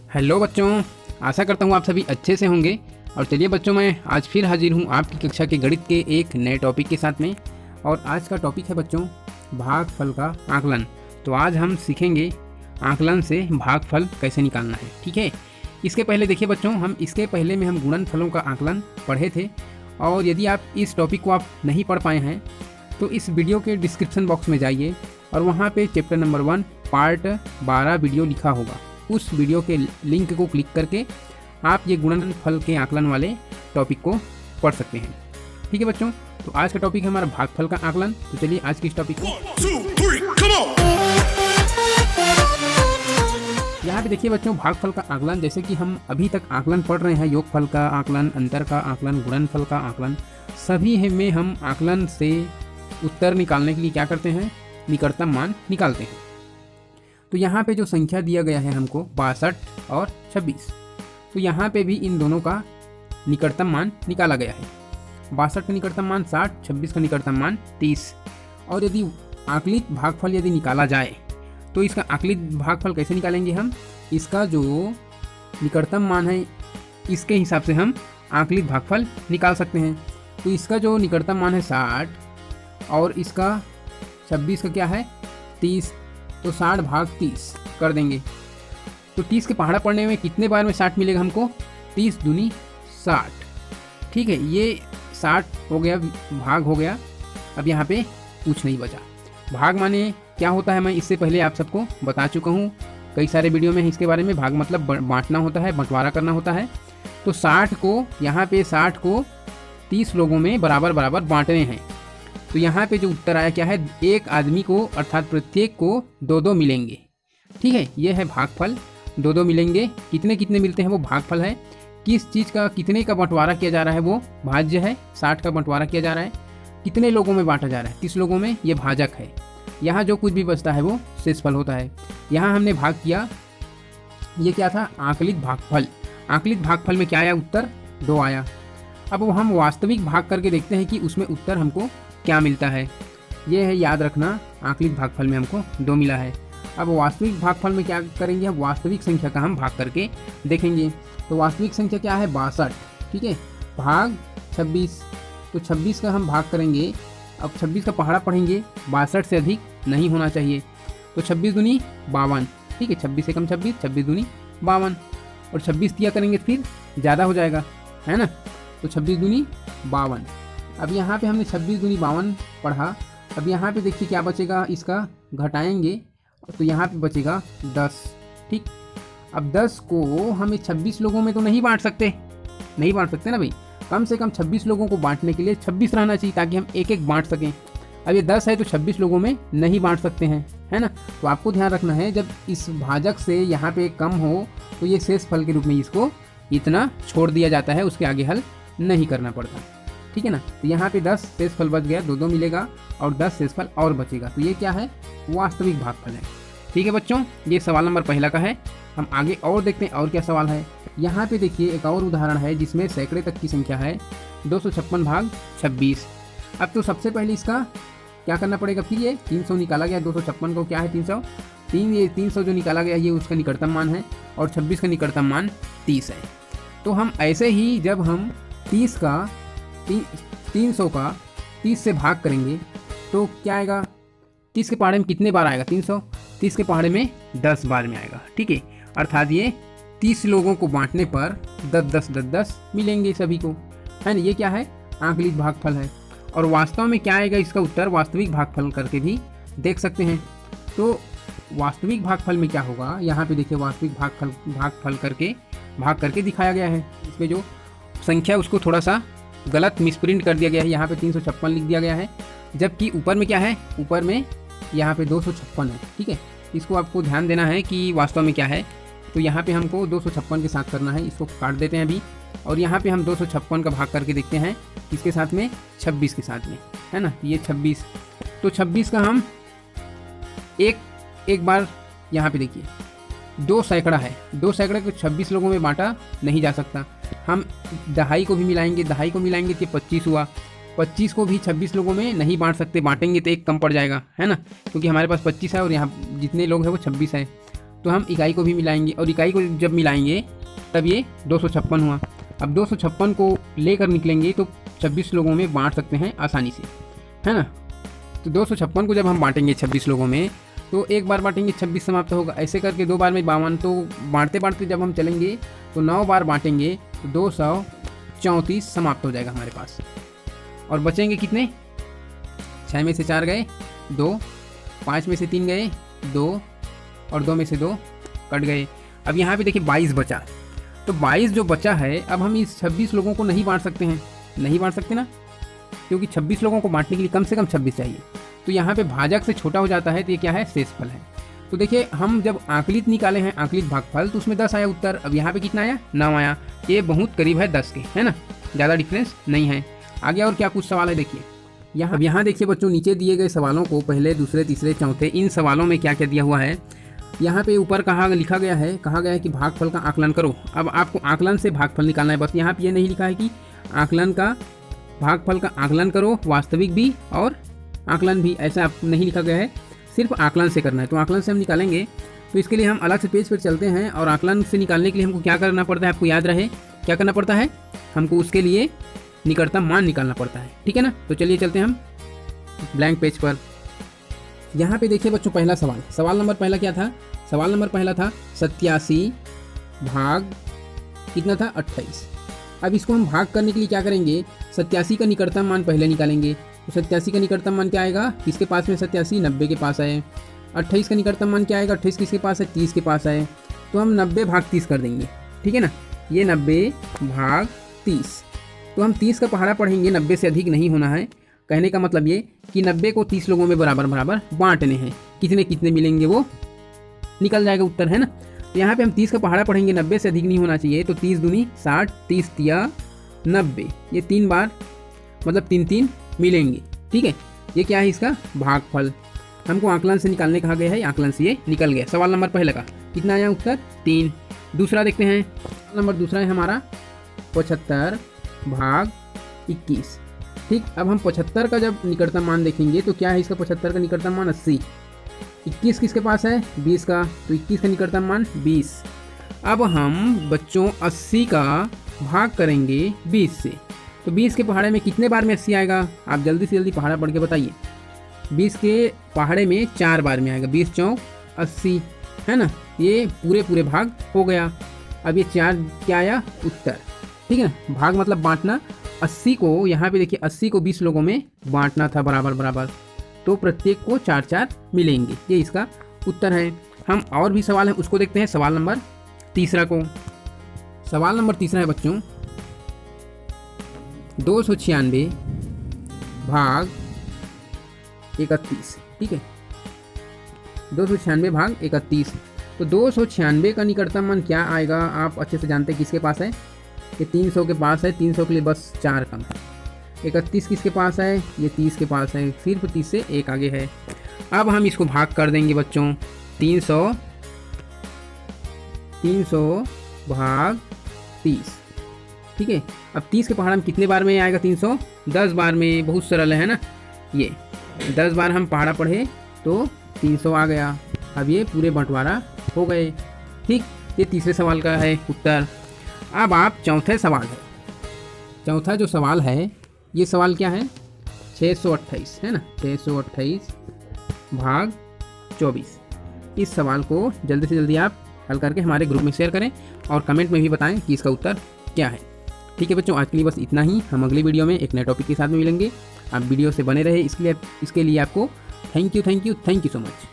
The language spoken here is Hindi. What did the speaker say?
हेलो बच्चों, आशा करता हूँ आप सभी अच्छे से होंगे। और चलिए बच्चों, मैं आज फिर हाजिर हूँ आपकी कक्षा के गणित के एक नए टॉपिक के साथ में। और आज का टॉपिक है बच्चों भागफल का आकलन। तो आज हम सीखेंगे आकलन से भागफल कैसे निकालना है। ठीक है, इसके पहले देखिए बच्चों, इसके पहले में हम गुणनफलों का आकलन पढ़े थे। और यदि आप इस टॉपिक को आप नहीं पढ़ पाए हैं तो इस वीडियो के डिस्क्रिप्शन बॉक्स में जाइए और वहाँ पे चैप्टर नंबर 1 पार्ट 12 वीडियो लिखा होगा। उस वीडियो के लिंक को क्लिक करके आप ये गुणनफल के आकलन वाले टॉपिक को पढ़ सकते हैं। ठीक है बच्चों, तो आज का टॉपिक है हमारा भागफल का आकलन। तो चलिए आज की इस टॉपिक को यहाँ पे देखिए बच्चों, भागफल का आकलन, जैसे कि हम अभी तक आकलन पढ़ रहे हैं, योगफल का आकलन, अंतर का आकलन, गुणनफल का आकलन, सभी में हम आकलन से उत्तर निकालने के लिए क्या करते हैं, निकटतम मान निकालते हैं। तो यहाँ पे जो संख्या दिया गया है हमको 62 और 26, तो यहाँ पे भी इन दोनों का निकटतम मान निकाला गया है। 62 का निकटतम मान 60, 26 का निकटतम मान 30। और यदि आकलित भागफल यदि निकाला जाए तो इसका आकलित भागफल कैसे निकालेंगे हम, इसका जो निकटतम मान है इसके हिसाब से हम आकलित भागफल निकाल सकते हैं। तो इसका जो निकटतम मान है 60 और इसका 26 का क्या है 30, तो 60 भाग 30 कर देंगे। तो 30 के पहाड़ा पड़ने में कितने बार में 60 मिलेगा हमको, 30 दूनी 60। ठीक है, ये 60 हो गया, भाग हो गया। अब यहाँ पे कुछ नहीं बचा। भाग माने क्या होता है, मैं इससे पहले आप सबको बता चुका हूँ कई सारे वीडियो में इसके बारे में। भाग मतलब बांटना होता है, बंटवारा करना होता है। तो 60 को यहाँ पे 60 को 30 लोगों में बराबर बराबर बांटने हैं। तो यहाँ पे जो उत्तर आया क्या है, एक आदमी को अर्थात प्रत्येक को 2-2 मिलेंगे। ठीक है, ये है भागफल, 2-2 मिलेंगे। कितने कितने मिलते हैं वो भागफल है। किस चीज़ का कितने का बंटवारा किया जा रहा है वो भाज्य है। 60 का बंटवारा किया जा रहा है, कितने लोगों में बांटा जा रहा है, 30 लोगों में, ये भाजक है। यहाँ जो कुछ भी बचता है वो शेषफल होता है। यहाँ हमने भाग किया, ये क्या था, आकलित भागफल। आकलित भागफल में क्या आया, उत्तर 2 आया। अब हम वास्तविक भाग करके देखते हैं कि उसमें उत्तर हमको क्या मिलता है। ये है, याद रखना, आकलित भागफल में हमको 2 मिला है। अब वास्तविक भागफल में क्या करेंगे, हम वास्तविक संख्या का हम भाग करके देखेंगे। तो वास्तविक संख्या क्या है, 62। ठीक है, भाग 26, तो 26 का हम भाग करेंगे। अब 26 का पहाड़ा पढ़ेंगे, 62 से अधिक नहीं होना चाहिए। तो 26 दूनी 52। ठीक है, 26 से कम 26, 26 दूनी 52। और 26 दिया करेंगे फिर ज़्यादा हो जाएगा, है ना। तो 26 दूनी 52। अब यहाँ पे हमने 26 दूनी 52 पढ़ा। अब यहाँ पे देखिए क्या बचेगा, इसका घटाएंगे तो यहाँ पे बचेगा 10। ठीक, अब 10 को हमें 26 लोगों में तो नहीं बांट सकते ना भाई। कम से कम 26 लोगों को बांटने के लिए 26 रहना चाहिए ताकि हम एक एक बांट सकें। अब ये 10 है तो 26 लोगों में नहीं बांट सकते हैं, है ना। तो आपको ध्यान रखना है, जब इस भाजक से यहाँ पे कम हो तो ये शेषफल के रूप में इसको इतना छोड़ दिया जाता है, उसके आगे हल नहीं करना पड़ता। ठीक है ना। तो यहाँ पे 10 शेषफल बच गया, 2-2 मिलेगा और 10 शेषफल और बचेगा। तो ये क्या है, वास्तविक भागफल है। ठीक है बच्चों, ये सवाल नंबर पहला का है। हम आगे और देखते हैं और क्या सवाल है। यहाँ पे देखिए एक और उदाहरण है जिसमें सैकड़े तक की संख्या है, 256 भाग 26। अब तो सबसे पहले इसका क्या करना पड़ेगा, फिर ये 300 निकाला गया, 256 को क्या है 300, ये 300 जो निकाला गया ये उसका निकटतम मान है और 26 का निकटतम मान 30 है। तो हम ऐसे ही जब हम 300 का 30 से भाग करेंगे तो क्या आएगा, 30 के पहाड़े में कितने बार आएगा, 300, 30 के पहाड़े में 10 बार में आएगा। ठीक है, अर्थात ये 30 लोगों को बांटने पर 10-10 मिलेंगे सभी को, है ना। ये क्या है, आकलित भागफल है। और वास्तव में क्या आएगा इसका उत्तर, वास्तविक भागफल करके भी देख सकते हैं। तो वास्तविक भागफल में क्या होगा, यहाँ पे देखिए वास्तविक भागफल करके भाग करके दिखाया गया है। इसमें जो संख्या उसको थोड़ा सा गलत मिसप्रिंट कर दिया गया है, यहाँ पे 356 लिख दिया गया है, जबकि ऊपर में क्या है, ऊपर में यहाँ पे 256 है। ठीक है, इसको आपको ध्यान देना है कि वास्तव में क्या है। तो यहाँ पे हमको 256 के साथ करना है, इसको काट देते हैं अभी। और यहाँ पे हम 256 का भाग करके देखते हैं किसके साथ में, 26 के साथ में, है ना। ये 26, तो 26 का हम एक बार यहाँ पे देखिए 2 सैकड़ा है, 2 सैकड़े को 26 लोगों में बांटा नहीं जा सकता। हम दहाई को भी मिलाएंगे, दहाई को मिलाएंगे तो 25 हुआ। 25 को भी 26 लोगों में नहीं बांट सकते, बांटेंगे तो एक कम पड़ जाएगा, है ना, क्योंकि हमारे पास 25 है और यहाँ जितने लोग हैं वो 26 है। तो हम इकाई को भी मिलाएंगे और इकाई को जब मिलाएंगे तब ये 256 हुआ। अब 256 को लेकर निकलेंगे तो 26 लोगों में बांट सकते हैं आसानी से, है ना। तो 256 को जब हम बांटेंगे 26 लोगों में तो एक बार बांटेंगे 26 समाप्त होगा, ऐसे करके 2 बार में 52। तो बांटते बांटते जब हम चलेंगे तो 9 बार बांटेंगे तो 234 समाप्त हो जाएगा हमारे पास। और बचेंगे कितने, 6 में से 4 गए 2, 5 में से 3 गए 2 और 2 में से 2 कट गए। अब यहाँ पे देखिए 22 बचा, तो 22 जो बचा है अब हम इस 26 लोगों को नहीं बांट सकते हैं, नहीं बांट सकते ना, क्योंकि 26 लोगों को बांटने के लिए कम से कम 26 चाहिए। तो यहाँ पे भाजक से छोटा हो जाता है, तो ये क्या है, शेषफल है। तो देखिए हम जब आकलित निकाले हैं, आकलित भागफल, तो उसमें 10 आया उत्तर। अब यहाँ पे कितना आया, 9 आया। ये बहुत करीब है 10 के, है ना, ज़्यादा डिफरेंस नहीं है। आगे और क्या कुछ सवाल है देखिए यहाँ। अब यहाँ देखिए बच्चों, नीचे दिए गए सवालों को पहले, दूसरे, तीसरे, चौथे, इन सवालों में क्या क्या दिया हुआ है यहाँ पे ऊपर कहा गया है कि भागफल का आकलन करो। अब आपको आकलन से भागफल निकालना है, बस यहाँ पे ये नहीं लिखा है कि आकलन का भागफल का आकलन करो, वास्तविक भी और आकलन भी, ऐसा आप नहीं लिखा गया है, सिर्फ आकलन से करना है। तो आकलन से हम निकालेंगे, तो इसके लिए हम अलग से पेज पर चलते हैं। और आकलन से निकालने के लिए हमको क्या करना पड़ता है, आपको याद रहे क्या करना पड़ता है, हमको उसके लिए निकटतम मान निकालना पड़ता है, ठीक है ना। तो चलिए चलते हैं हम ब्लैंक पेज पर। यहाँ पे देखिए बच्चों, पहला सवाल नंबर पहला क्या था, सवाल नंबर पहला था 87 भाग कितना था, 28। अब इसको हम भाग करने के लिए क्या करेंगे, 87 का निकटतम मान पहले निकालेंगे। तो 87 का निकटतम मान क्या आएगा, किसके पास में 87, 90 के पास है। 28 का निकटतम मान क्या आएगा, 28 किसके पास है, 30 के पास है। तो हम 90 भाग 30 कर देंगे, ठीक है ना। ये 90 भाग 30, तो हम 30 का पहाड़ा पढ़ेंगे, 90 से अधिक नहीं होना है। कहने का मतलब ये कि 90 को 30 लोगों में बराबर बराबर बांटने हैं, कितने कितने मिलेंगे वो निकल जाएगा उत्तर, है ना। तो यहाँ पे हम 30 का पहाड़ा पढ़ेंगे, 90 से अधिक नहीं होना चाहिए। तो 30 दूनी 60, 30 तिया 90, ये 3 बार मतलब 3 मिलेंगे, ठीक है। ये क्या है, इसका भागफल। हमको आकलन से निकालने कहा गया है, आकलन से ये निकल गया। सवाल नंबर पहले का कितना आया उत्तर, 3। दूसरा देखते हैं, सवाल नंबर दूसरा है हमारा 75 भाग 21, ठीक। अब हम 75 का जब निकटतम मान देखेंगे तो क्या है इसका, 75 का निकटतम मान 80। 21 किसके पास है, 20 का, तो 21 का निकटतम मान 20। अब हम बच्चों 80 का भाग करेंगे 20 से, तो 20 के पहाड़े में कितने बार में 80 आएगा, आप जल्दी से जल्दी पहाड़ा पढ़ के बताइए। 20 के पहाड़े में 4 बार में आएगा, 20 चौक 80, है ना। ये पूरे भाग हो गया। अब ये 4 क्या आया उत्तर, ठीक है ना। भाग मतलब बांटना, 80 को यहाँ पे देखिए 80 को 20 लोगों में बांटना था बराबर बराबर, तो प्रत्येक को 4-4 मिलेंगे, ये इसका उत्तर है। हम और भी सवाल हैं उसको देखते हैं, सवाल नंबर तीसरा को। सवाल नंबर तीसरा है बच्चों 296 भाग 31, ठीक है। 296 भाग 31, तो 296 का निकटतम मान क्या आएगा, आप अच्छे से जानते हैं किसके पास है, ये 300 के पास है, 300 के लिए बस 4 कम है। 31 किसके पास है, ये 30 के पास है, सिर्फ 30 से 1 आगे है। अब हम इसको भाग कर देंगे बच्चों, 300 भाग 30, ठीक है। अब 30 के पहाड़ में कितने बार में आएगा, 300 10 बार में, बहुत सरल है ना। ये 10 बार हम पहाड़ा पढ़े तो 300 आ गया। अब ये पूरे बंटवारा हो गए, ठीक। ये तीसरे सवाल का है उत्तर। अब आप चौथे सवाल है, चौथा जो सवाल है ये सवाल क्या है, 628 है ना, 628 भाग 24। इस सवाल को जल्दी से जल्दी आप हल करके हमारे ग्रुप में शेयर करें और कमेंट में भी बताएं कि इसका उत्तर क्या है, ठीक है बच्चों। आज के लिए बस इतना ही, हम अगली वीडियो में एक नए टॉपिक के साथ में मिलेंगे। आप वीडियो से बने रहे, इसके लिए आपको थैंक यू सो मच।